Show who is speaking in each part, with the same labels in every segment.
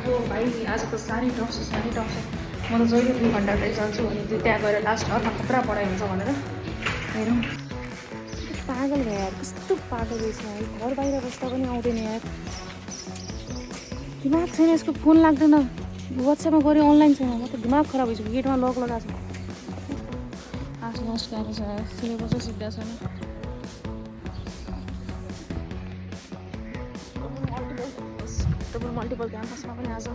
Speaker 1: हो भाइ आज त साह्रै टफ छ म त जहिले 2 घन्टा चाहिँ जान्छु अनि त्यहाँ गएर लास्ट अर्को खतरा पढाइ हुन्छ भनेर हेरौँ पागल भयो यार कस्तो पागल रहेछ है घर बाहिर बस्दा पनि आउँदैन यार दिमाग छैन यसको फोन लाग्दैन वाट्सएपमा गऱ्यो अनलाइन छैन म त दिमाग खराब भइसक्यो गेटमा लक लगाएको छ आज लास्ट गाह्रो छ सिलेबसै सिद्धा छैन मल्टिपल क्याम्पसमा पनि आज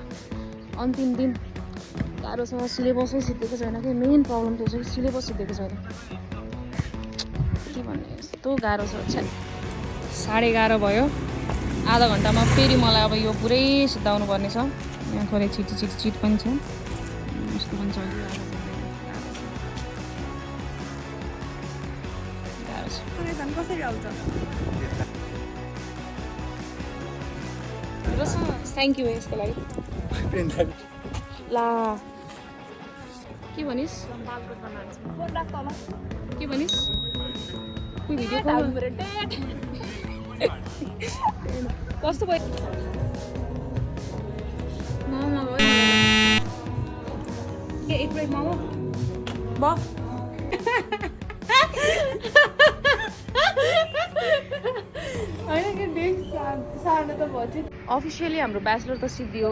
Speaker 1: अन्तिम दिन गाह्रो छ सिलेबसै सिद्धेको छैन कि मेन प्रब्लम त्यो छ कि सिलेबस सिद्धेको छैन के भन्ने यस्तो गाह्रो छ 11:30 भयो आधा घन्टामा फेरि मलाई अब यो पुरै सिद्धाउनु पर्ने छ यहाँ थोरै चिट पनि छ यस्तो पनि चलिरहेको कसरी आउँछ थ्याङ्क यू यसको लागि ला के भनिस् के भनिस् कोही भिडियो कस्तो भयो मोमो के एक प्लेट मोमो अफिसियली हाम्रो ब्याचलर त सिद्धियो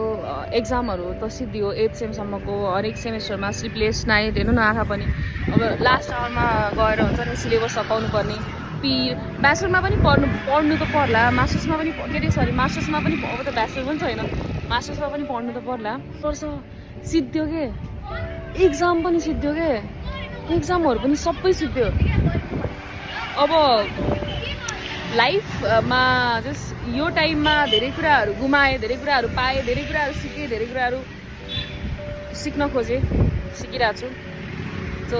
Speaker 1: एक्जामहरू त सिद्धियो 8th सेमसम्मको हरेक सेमेस्टरमा स्लिपलेस नाइट हेर्नु न आँखा पनि अब लास्ट आवरमा गएर हुन्छ नि सिलेबस सकाउनु पर्ने ब्याचलरमा पनि पढ्नु त पर्ला मास्टर्समा पनि के अरे सरी मास्टर्समा पनि अब त ब्याचलर पनि छैन मास्टर्समा पनि पढ्नु त पर्ला पर्छ सिद्धियो के एक्जाम पनि सिद्धियो के एक्जामहरू पनि सबै सिद्धियो अब लाइफमा जस्ट यो टाइममा धेरै कुराहरू गुमाएँ धेरै कुराहरू पाएँ धेरै कुराहरू सिकेँ धेरै कुराहरू सिक्न खोजेँ सिकिरहेको छु सो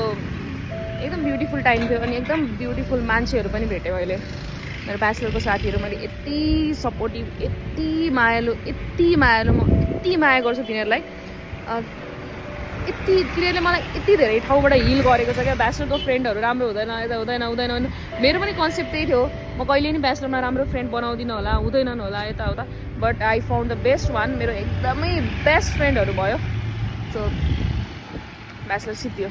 Speaker 1: एकदम ब्युटिफुल टाइम थियो अनि एकदम ब्युटिफुल मान्छेहरू पनि भेटेँ अहिले मेरो ब्याचलरको साथीहरू मैले यति सपोर्टिभ यति मायालु म यति माया गर्छु तिनीहरूलाई तिनीहरूले मलाई यति धेरै ठाउँबाट हिल गरेको छ क्या ब्याचलरको फ्रेन्डहरू राम्रो हुँदैन यता हुँदैन मेरो पनि कन्सेप्ट त्यही थियो म कहिले नि ब्याचलरमा राम्रो फ्रेन्ड बनाउँदिनँ होला हुँदैनन् होला यताउता but I found the best one मेरो एकदमै बेस्ट फ्रेन्डहरू भयो सो ब्याचलर सिद्धियो